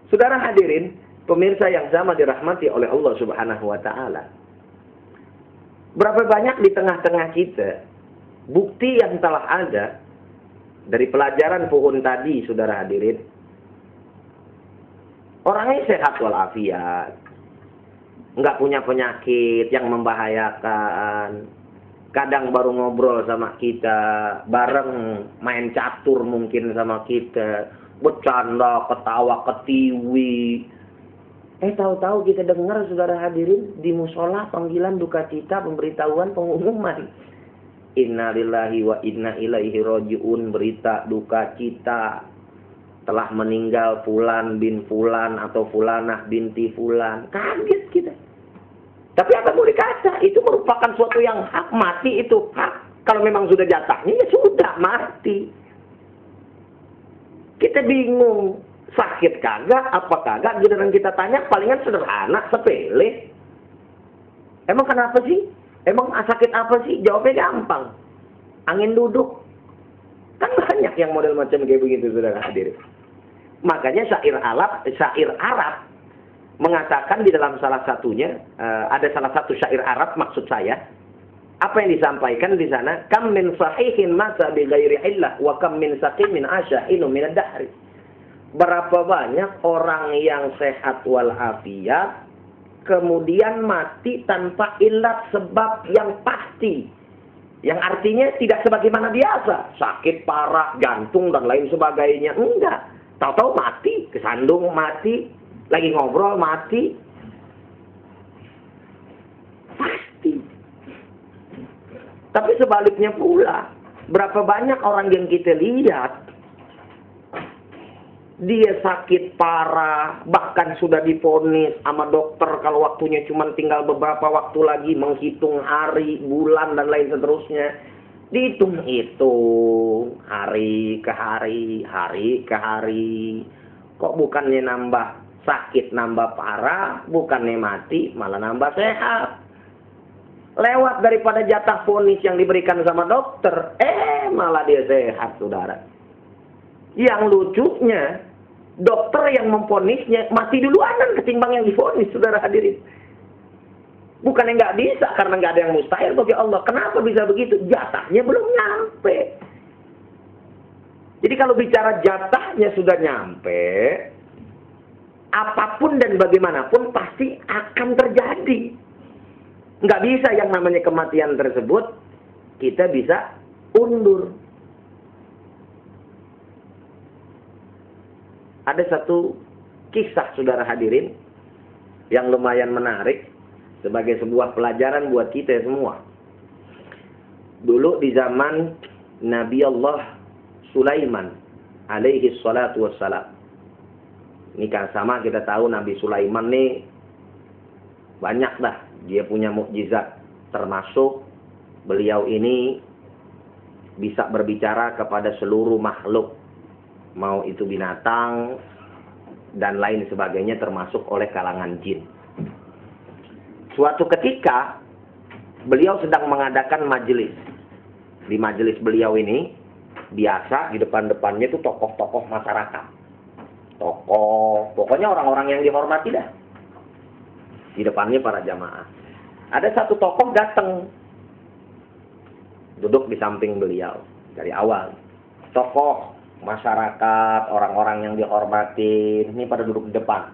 Saudara hadirin, pemirsa yang sama dirahmati oleh Allah Subhanahu wa Ta'ala. Berapa banyak di tengah-tengah kita bukti yang telah ada dari pelajaran pohon tadi, saudara hadirin. Orangnya sehat walafiat, nggak punya penyakit yang membahayakan. Kadang baru ngobrol sama kita, bareng main catur mungkin sama kita, bercanda, ketawa, ketiwi. Tahu-tahu kita dengar, saudara hadirin, di musola panggilan duka cita, pemberitahuan, pengumuman. Inna lillahi wa inna ilaihi roji'un, berita duka cita. Telah meninggal Fulan bin Fulan atau Fulanah binti Fulan. Kaget kita. Tapi apa boleh kata, itu merupakan suatu yang hak, mati itu hak. Kalau memang sudah jatahnya, ya sudah, mati. Kita bingung, sakit kagak, apa kagak, giliran kita tanya, palingan sederhana, sepele. Emang kenapa sih? Emang sakit apa sih? Jawabnya gampang. Angin duduk. Kan banyak yang model macam kayak begitu, saudara hadirin. Makanya syair Arab mengatakan di dalam salah satunya, ada salah satu syair Arab maksud saya, apa yang disampaikan di sana, kam min sahihin masa bi ghairi illah wa kam min saqimin asya inu min ad-dahri. Berapa banyak orang yang sehat walafiat kemudian mati tanpa ilat sebab yang pasti. Yang artinya tidak sebagaimana biasa, sakit parah, jantung dan lain sebagainya. Enggak. Tahu-tahu mati, kesandung mati, lagi ngobrol mati. Pasti. Tapi sebaliknya pula, berapa banyak orang yang kita lihat, dia sakit parah, bahkan sudah divonis sama dokter kalau waktunya cuma tinggal beberapa waktu lagi, menghitung hari, bulan, dan lain seterusnya. Dihitung-hitung hari ke hari, hari ke hari. Kok bukannya nambah sakit, nambah parah, bukannya mati, malah nambah sehat. Lewat daripada jatah vonis yang diberikan sama dokter, malah dia sehat, saudara. Yang lucunya, dokter yang memvonisnya mati duluanan ketimbang yang divonis, saudara hadirin. Bukannya nggak bisa, karena nggak ada yang mustahil bagi Allah. Kenapa bisa begitu? Jatahnya belum nyampe. Jadi kalau bicara jatahnya sudah nyampe, apapun dan bagaimanapun pasti akan terjadi. Nggak bisa yang namanya kematian tersebut kita bisa undur. Ada satu kisah, saudara hadirin, yang lumayan menarik sebagai sebuah pelajaran buat kita semua. Dulu di zaman Nabi Allah Sulaiman alaihi salatu wassalam. Ini kan sama kita tahu Nabi Sulaiman nih banyak dah. Dia punya mukjizat, termasuk beliau ini bisa berbicara kepada seluruh makhluk. Mau itu binatang dan lain sebagainya, termasuk oleh kalangan jin. Suatu ketika beliau sedang mengadakan majelis. Di majelis beliau ini biasa di depan-depannya itu tokoh-tokoh masyarakat. Tokoh, pokoknya orang-orang yang dihormati dah. Di depannya para jamaah. Ada satu tokoh datang, duduk di samping beliau dari awal. Tokoh masyarakat, orang-orang yang dihormati, ini pada duduk di depan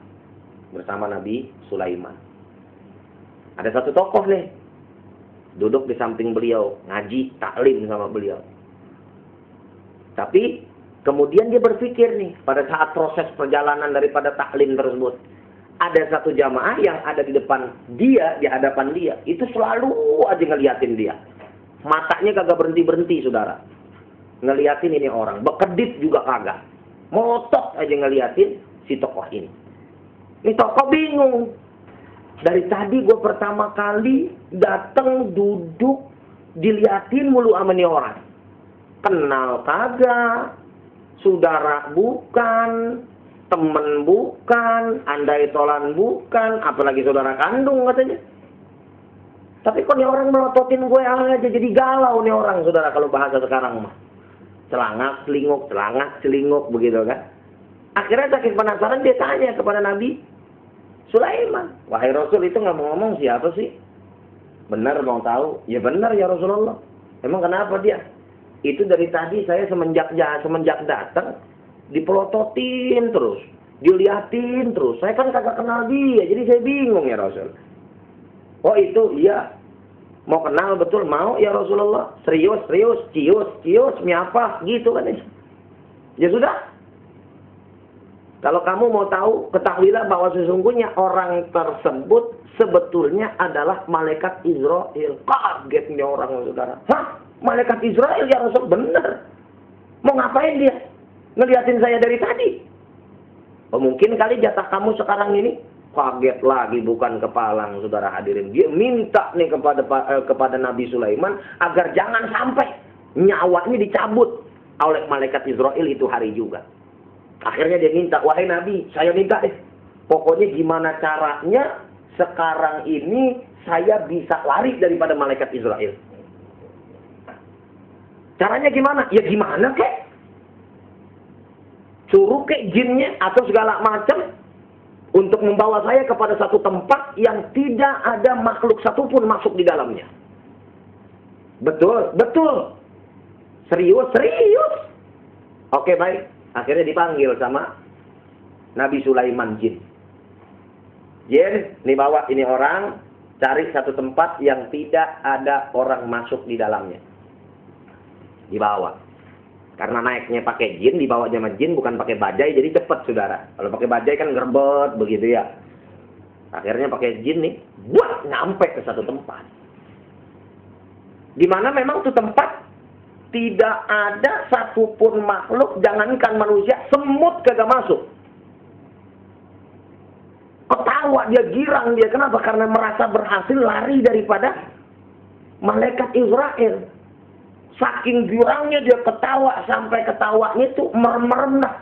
bersama Nabi Sulaiman. Ada satu tokoh nih, duduk di samping beliau, ngaji, taklim sama beliau. Tapi kemudian dia berpikir nih, pada saat proses perjalanan daripada taklim tersebut, ada satu jamaah yang ada di depan dia, di hadapan dia, itu selalu aja ngeliatin dia. Matanya kagak berhenti-berhenti, saudara. Ngeliatin ini orang, bekedip juga kagak. Motot aja ngeliatin si tokoh ini. Ini tokoh bingung. Dari tadi gue pertama kali datang duduk diliatin mulu sama nih orang. Kenal kagak, saudara bukan, temen bukan, andai tolan bukan, apalagi saudara kandung katanya. Tapi kok nih orang melototin gue aja, jadi galau nih orang, saudara, kalau bahasa sekarang mah. Celangak celinguk begitu kan. Akhirnya saking penasaran dia tanya kepada Nabi Sulaiman, wahai Rasul, itu nggak mau ngomong siapa sih? Benar mau tahu? Ya benar ya Rasulullah. Emang kenapa dia? Itu dari tadi saya semenjak datang dipelototin terus, diliatin terus. Saya kan kagak kenal dia, jadi saya bingung ya Rasul. Oh itu iya. Mau kenal betul? Mau ya Rasulullah. Serius, cius, miapa, gitu kan. Ya sudah. Kalau kamu mau tahu, ketahuilah bahwa sesungguhnya orang tersebut sebetulnya adalah malaikat Israel. Kagetnya orang, saudara. Hah? Malaikat Israel ya Rasul? Benar. Mau ngapain dia? Ngeliatin saya dari tadi. Oh, mungkin kali jatah kamu sekarang ini. Kaget lagi bukan kepalang, saudara hadirin. Dia minta nih kepada Nabi Sulaiman agar jangan sampai nyawanya dicabut oleh malaikat Israel itu hari juga. Akhirnya dia minta, wahai Nabi, saya minta deh. Pokoknya gimana caranya sekarang ini saya bisa lari daripada malaikat Israel. Caranya gimana? Ya gimana kek? Suruh kek jinnya atau segala macam untuk membawa saya kepada satu tempat yang tidak ada makhluk satupun masuk di dalamnya. Betul. Serius. Oke, baik. Akhirnya dipanggil sama Nabi Sulaiman jin. Jin, ini bawa ini orang, cari satu tempat yang tidak ada orang masuk di dalamnya. Dibawa. Karena naiknya pakai jin, dibawa sama jin, bukan pakai bajai, jadi cepat, saudara. Kalau pakai bajai kan gerbet, begitu ya. Akhirnya pakai jin nih, buat nyampe ke satu tempat. Di mana memang tuh tempat tidak ada satupun makhluk, jangankan manusia, semut kagak masuk. Ketawa dia, girang dia. Kenapa? Karena merasa berhasil lari daripada malaikat Israel. Saking girangnya dia ketawa, sampai ketawanya itu merem-merem dah.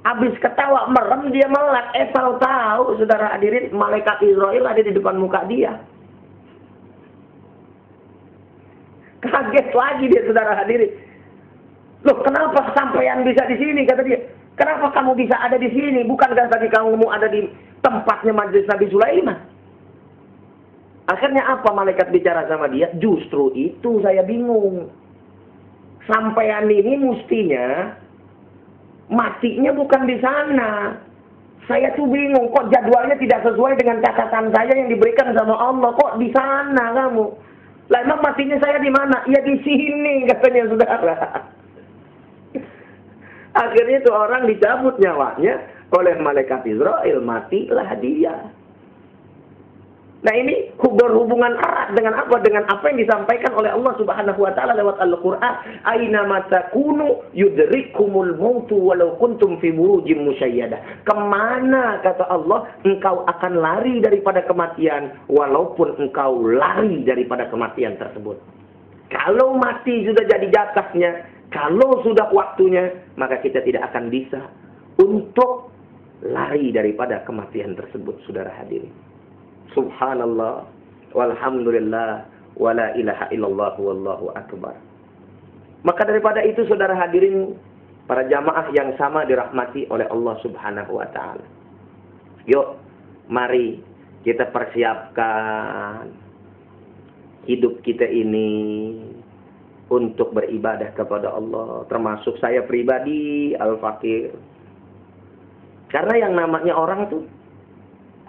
Habis ketawa merem dia melek. Tahu-tahu saudara hadirin, malaikat Israel ada di depan muka dia. Kaget lagi dia, saudara hadirin. Loh, kenapa sampean bisa di sini, kata dia. Kenapa kamu bisa ada di sini? Bukankah tadi kamu ada di tempatnya majelis Nabi Sulaiman? Akhirnya apa malaikat bicara sama dia? Justru itu saya bingung. Sampean ini mestinya matinya bukan di sana. Saya tuh bingung, kok jadwalnya tidak sesuai dengan catatan saya yang diberikan sama Allah. Kok di sana kamu? Lah emang matinya saya di mana? Ya di sini, katanya saudara. Akhirnya tuh orang dicabut nyawanya oleh malaikat Israel, matilah dia. Nah ini berhubungan erat dengan apa? Dengan apa yang disampaikan oleh Allah Subhanahu wa taala lewat Al-Qur'an, "Aina ma takunu yudrikumul mautu walau kuntum fi burujim musyayyada." Kemana, kata Allah, engkau akan lari daripada kematian walaupun engkau lari daripada kematian tersebut. Kalau mati sudah jadi jatahnya, kalau sudah waktunya, maka kita tidak akan bisa untuk lari daripada kematian tersebut, saudara hadirin. Subhanallah, walhamdulillah, wala ilaha illallah, wallahu akbar. Maka daripada itu, saudara hadirin, para jamaah yang sama dirahmati oleh Allah Subhanahu wa ta'ala. Yuk, mari kita persiapkan hidup kita ini untuk beribadah kepada Allah. Termasuk saya pribadi, Al-Fakir. Karena yang namanya orang tuh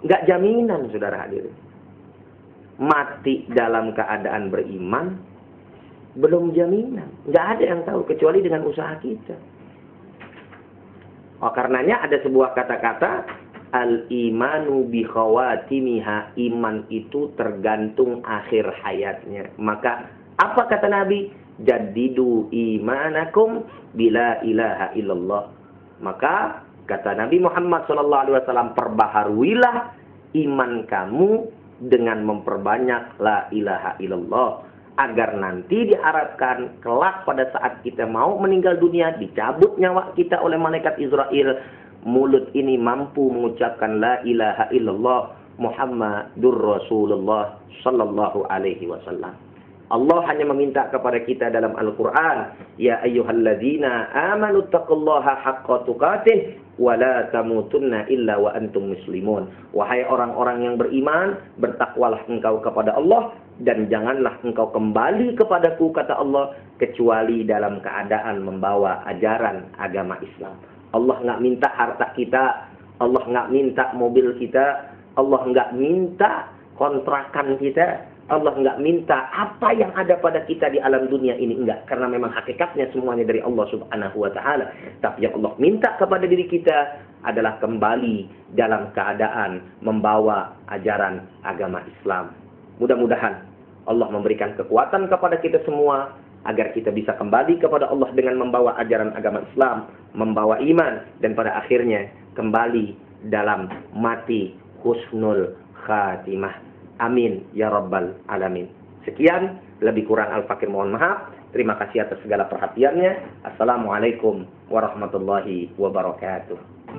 nggak jaminan, saudara hadirin. Mati dalam keadaan beriman belum jaminan. Nggak ada yang tahu kecuali dengan usaha kita. Oh, karenanya ada sebuah kata-kata, al-imanu bi khawatimiha, iman itu tergantung akhir hayatnya. Maka apa kata Nabi? Jaddidu imanakum bila ilaha illallah. Maka kata Nabi Muhammad SAW, perbaharuilah iman kamu dengan memperbanyak la ilaha illallah. Agar nanti diharapkan kelak pada saat kita mau meninggal dunia, dicabut nyawa kita oleh malaikat Israel, mulut ini mampu mengucapkan la ilaha illallah Muhammadur Rasulullah sallallahu alaihi wasallam. Allah hanya meminta kepada kita dalam Al-Quran, ya ayyuhalladzina amanu taqullaha haqqa tuqatih wa la tamutunna illa wa antum muslimun. Wahai orang-orang yang beriman, bertakwalah engkau kepada Allah dan janganlah engkau kembali kepadaku, kata Allah, kecuali dalam keadaan membawa ajaran agama Islam. Allah nggak minta harta kita, Allah nggak minta mobil kita, Allah nggak minta kontrakan kita, Allah nggak minta apa yang ada pada kita di alam dunia ini, enggak. Karena memang hakikatnya semuanya dari Allah subhanahu wa ta'ala. Tapi yang Allah minta kepada diri kita adalah kembali dalam keadaan membawa ajaran agama Islam. Mudah-mudahan Allah memberikan kekuatan kepada kita semua agar kita bisa kembali kepada Allah dengan membawa ajaran agama Islam, membawa iman, dan pada akhirnya kembali dalam mati husnul khatimah. Amin ya rabbal alamin. Sekian, lebih kurang Al-Fakir mohon maaf. Terima kasih atas segala perhatiannya. Assalamualaikum warahmatullahi wabarakatuh.